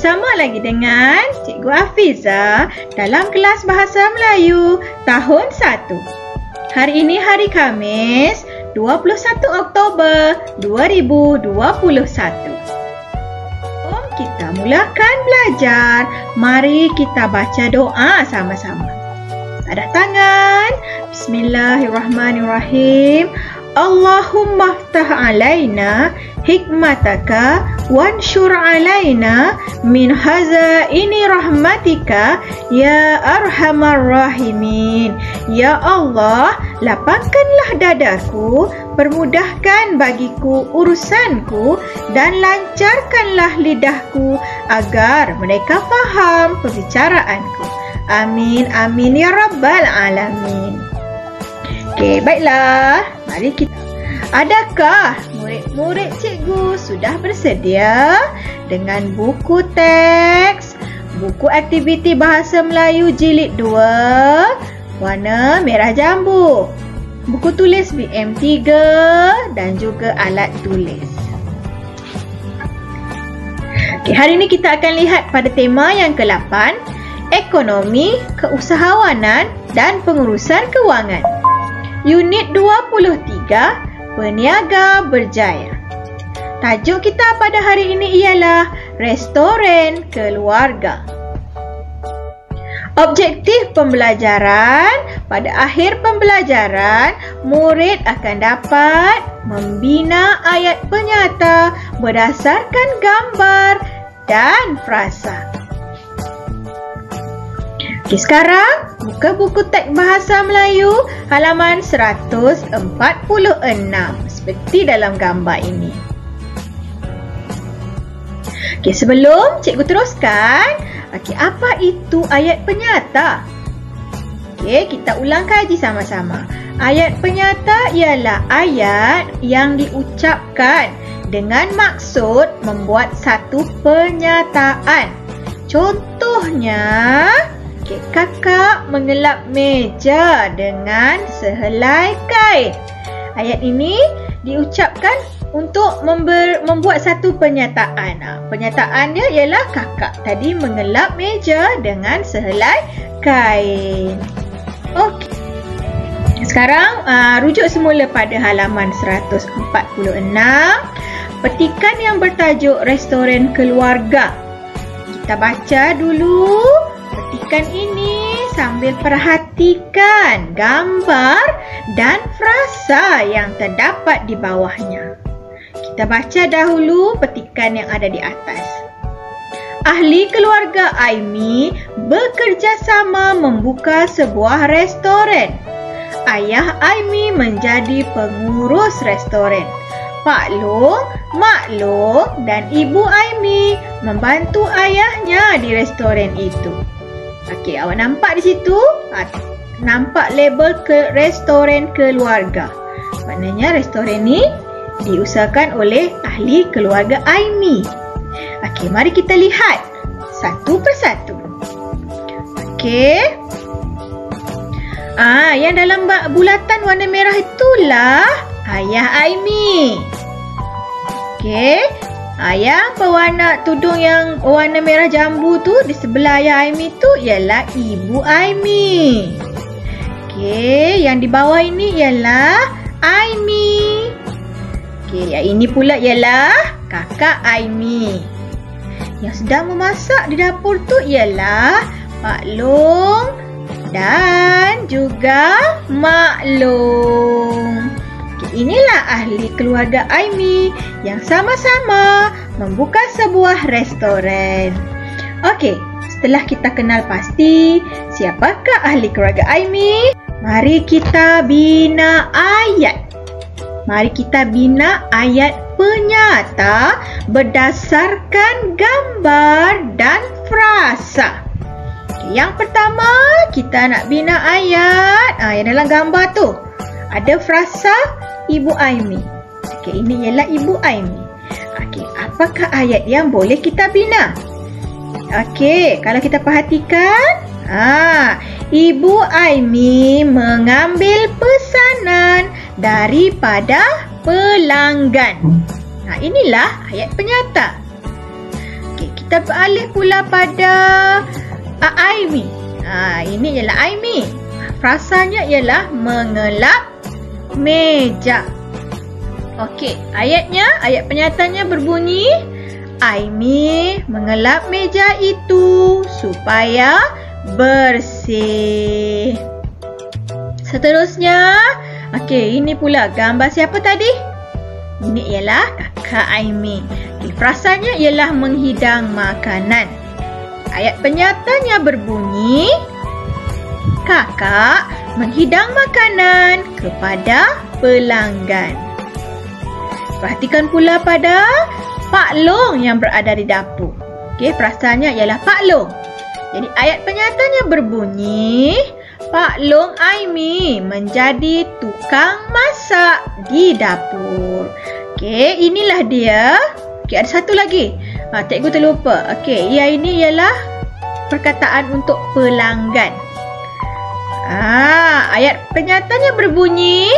Bersama lagi dengan Cikgu Afiza dalam kelas Bahasa Melayu tahun 1. Hari ini hari Khamis, 21 Oktober 2021. Sebelum kita mulakan belajar, mari kita baca doa sama-sama. Sadah tangan. Bismillahirrahmanirrahim. Allahumma ftah alaina hikmataka wanshur alaina min hazaini rahmatika ya arhamar rahimin. Ya Allah, lapangkanlah dadaku, permudahkan bagiku urusanku dan lancarkanlah lidahku agar mereka faham pembicaraanku. Amin, amin ya rabbal alamin. Okey, baiklah. Mari kita. Adakah murid-murid cikgu sudah bersedia dengan buku teks, buku aktiviti Bahasa Melayu jilid 2, warna merah jambu, buku tulis BM3 dan juga alat tulis. Okey, hari ini kita akan lihat pada tema yang ke-8, ekonomi, keusahawanan dan pengurusan kewangan. Unit 23, Peniaga Berjaya. Tajuk kita pada hari ini ialah Restoran Keluarga. Objektif pembelajaran, pada akhir pembelajaran, murid akan dapat membina ayat penyata berdasarkan gambar dan frasa. Okey, sekarang buka buku teks Bahasa Melayu halaman 146 seperti dalam gambar ini. Okey, sebelum cikgu teruskan, okey, apa itu ayat penyata? Okey, kita ulang kaji sama-sama. Ayat penyata ialah ayat yang diucapkan dengan maksud membuat satu pernyataan. Contohnya, kakak mengelap meja dengan sehelai kain. Ayat ini diucapkan untuk membuat satu pernyataan. Pernyataannya ialah kakak tadi mengelap meja dengan sehelai kain. Okey. Sekarang rujuk semula pada halaman 146. Petikan yang bertajuk Restoran Keluarga. Kita baca dulu petikan ini sambil perhatikan gambar dan frasa yang terdapat di bawahnya. Kita baca dahulu petikan yang ada di atas. Ahli keluarga Aimi bekerjasama membuka sebuah restoran. Ayah Aimi menjadi pengurus restoran. Pak Long, Mak Long dan Ibu Aimi membantu ayahnya di restoran itu. Okey, awak nampak di situ? Nampak label ke restoran keluarga. Maknanya restoran ni diusahakan oleh ahli keluarga Aimi. Okey, mari kita lihat satu persatu. Okey. Yang dalam bulatan warna merah itulah ayah Aimi. Okey. Yang berwarna tudung yang warna merah jambu tu di sebelah ayah Aimi tu ialah ibu Aimi. Okey, yang di bawah ini ialah Aimi. Okey, yang ini pula ialah kakak Aimi. Yang sedang memasak di dapur tu ialah Pak Long dan juga Mak Long. Inilah ahli keluarga Aimi yang sama-sama membuka sebuah restoran. Okey, setelah kita kenal pasti siapakah ahli keluarga Aimi, mari kita bina ayat. Mari kita bina ayat penyata berdasarkan gambar dan frasa. Okey, yang pertama kita nak bina ayat yang dalam gambar tu. Ada frasa Ibu Aimi. Okey, ini ialah Ibu Aimi. Okey, apakah ayat yang boleh kita bina? Okey, kalau kita perhatikan, Ibu Aimi mengambil pesanan daripada pelanggan. Inilah ayat penyata. Okey, kita beralih pula pada Aimi. Ini ialah Aimi. Frasanya ialah mengelap meja. Okey, ayat penyataannya berbunyi, Aimi mengelap meja itu supaya bersih. Seterusnya, okey, ini pula gambar siapa tadi? Ini ialah kakak Aimi. Okay, frasanya ialah menghidang makanan. Ayat penyatanya berbunyi, kakak menghidang makanan kepada pelanggan. Perhatikan pula pada Pak Long yang berada di dapur. Okey, frasanya ialah Pak Long. Jadi ayat penyatanya berbunyi, Pak Long Aimi menjadi tukang masak di dapur. Okey, inilah dia. Okey, ada satu lagi. Cikgu terlupa. Okey, ini ialah perkataan untuk pelanggan. Ayat penyatanya berbunyi,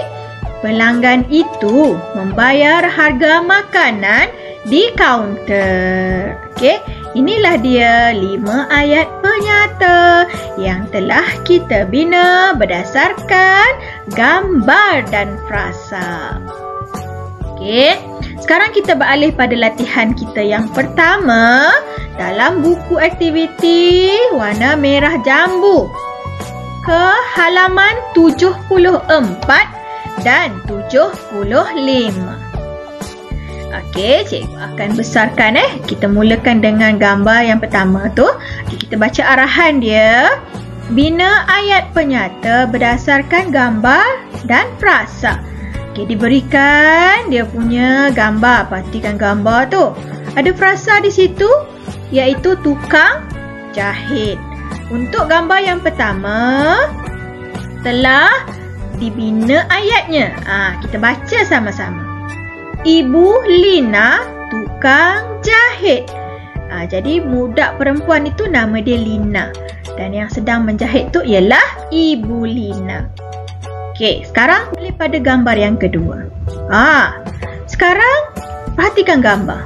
pelanggan itu membayar harga makanan di kaunter. Okey, inilah dia 5 ayat penyata yang telah kita bina berdasarkan gambar dan frasa. Okey, sekarang kita beralih pada latihan kita yang pertama dalam buku aktiviti warna merah jambu ke halaman 74 dan 75. Okey, cikgu akan besarkan Kita mulakan dengan gambar yang pertama tu. Kita baca arahan dia. Bina ayat penyata berdasarkan gambar dan frasa. Okey, diberikan dia punya gambar. Perhatikan gambar tu. Ada frasa di situ iaitu tukang jahit. Untuk gambar yang pertama telah dibina ayatnya. Kita baca sama-sama. Ibu Lina tukang jahit. Jadi budak perempuan itu nama dia Lina. Dan yang sedang menjahit tu ialah Ibu Lina. Okey, sekarang boleh pada gambar yang kedua. Sekarang perhatikan gambar.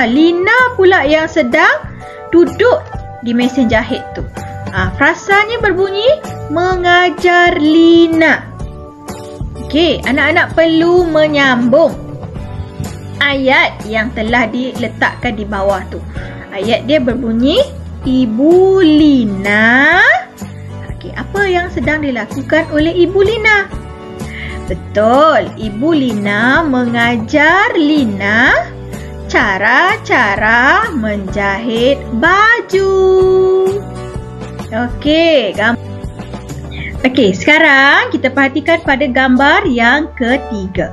Lina pula yang sedang duduk di mesin jahit tu. Frasanya berbunyi mengajar Lina. Okey, anak-anak perlu menyambung ayat yang telah diletakkan di bawah tu. Ayat dia berbunyi, Ibu Lina. Okey, apa yang sedang dilakukan oleh Ibu Lina? Betul, Ibu Lina mengajar Lina cara-cara menjahit baju. Okey, Okey, sekarang kita perhatikan pada gambar yang ketiga.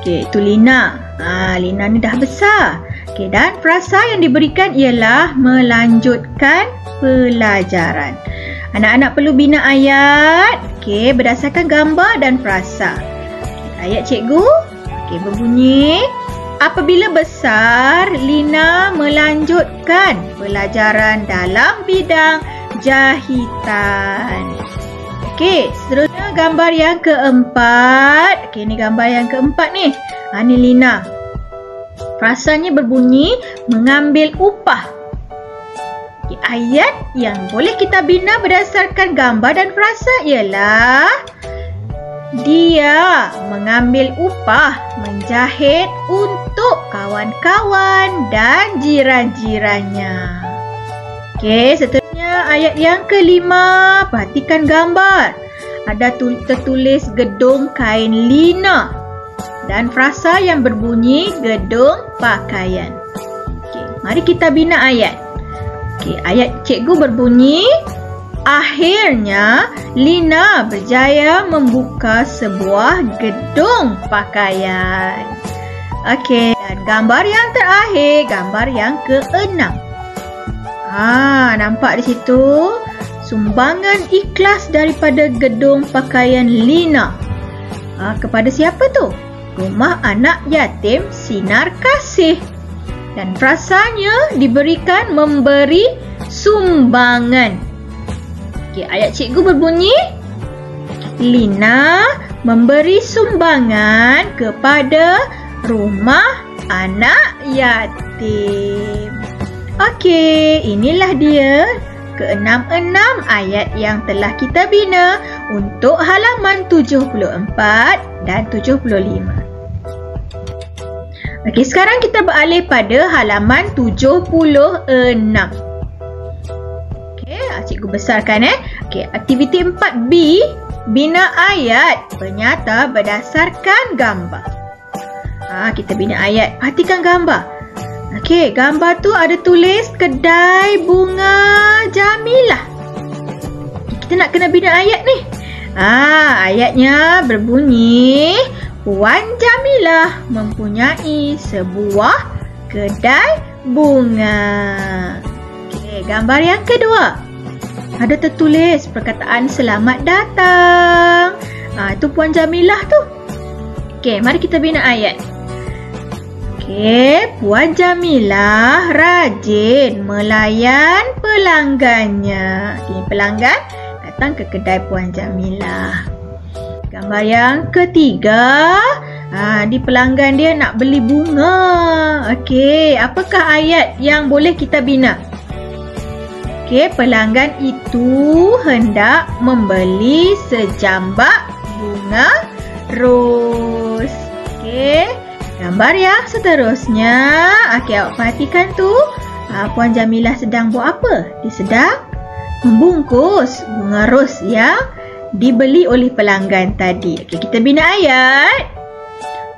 Okey, itu Lina. Lina ni dah besar. Okey, dan frasa yang diberikan ialah melanjutkan pelajaran. Anak-anak perlu bina ayat, okey, berdasarkan gambar dan frasa. Ayat cikgu, okey, berbunyi, apabila besar, Lina melanjutkan pelajaran dalam bidang jahitan. Okey, seterusnya gambar yang keempat. Okey, ni gambar yang keempat ni. Ni Lina. Frasanya berbunyi mengambil upah. Okey, ayat yang boleh kita bina berdasarkan gambar dan frasa ialah dia mengambil upah menjahit untuk kawan-kawan dan jiran-jirannya. Okey, seterusnya ayat yang kelima. Perhatikan gambar. Ada tertulis gedung kain Lina dan frasa yang berbunyi gedung pakaian. Okey, mari kita bina ayat. Okey, ayat cikgu berbunyi, akhirnya Lina berjaya membuka sebuah gedung pakaian. Okey, dan gambar yang terakhir, gambar yang keenam. Nampak di situ sumbangan ikhlas daripada gedung pakaian Lina. Kepada siapa tu? Rumah Anak Yatim Sinar Kasih. Dan frasanya diberikan memberi sumbangan. Okey, ayat cikgu berbunyi, Lina memberi sumbangan kepada Rumah Anak Yatim. Okey, inilah dia ke-66 ayat yang telah kita bina untuk halaman 74 dan 75. Okey, sekarang kita beralih pada halaman 76. Okey, cikgu besarkan Okey, aktiviti 4B, bina ayat penyata berdasarkan gambar. Kita bina ayat, perhatikan gambar. Okey, gambar tu ada tulis kedai bunga Jamilah. Kita nak kena bina ayat ni. Ayatnya berbunyi, Puan Jamilah mempunyai sebuah kedai bunga. Okey, gambar yang kedua. Ada tertulis perkataan selamat datang. Itu Puan Jamilah tu. Okey, mari kita bina ayat. Okey, Puan Jamilah rajin melayan pelanggannya. Okey, pelanggan datang ke kedai Puan Jamilah. Gambar yang ketiga, di pelanggan dia nak beli bunga. Okey, apakah ayat yang boleh kita bina? Okey, pelanggan itu hendak membeli sejambak bunga ros. Okey, gambar yang seterusnya. Okey, awak perhatikan tu. Puan Jamilah sedang buat apa? Dia sedang membungkus bunga ros yang dibeli oleh pelanggan tadi. Okey, kita bina ayat.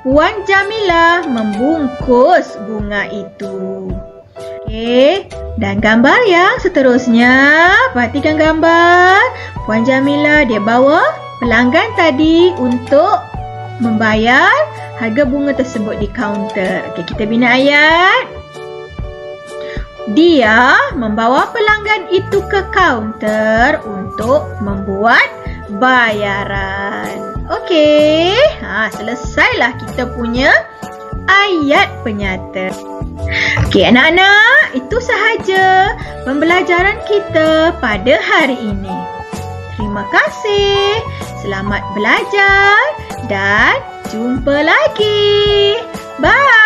Puan Jamilah membungkus bunga itu. Okey, dan gambar yang seterusnya. Perhatikan gambar. Puan Jamilah dia bawa pelanggan tadi untuk membayar harga bunga tersebut di kaunter. Okey, kita bina ayat. Dia membawa pelanggan itu ke kaunter untuk membuat bayaran. Okey, selesailah kita punya ayat penyata. Okey anak-anak, itu sahaja pembelajaran kita pada hari ini. Terima kasih. Selamat belajar dan jumpa lagi. Bye.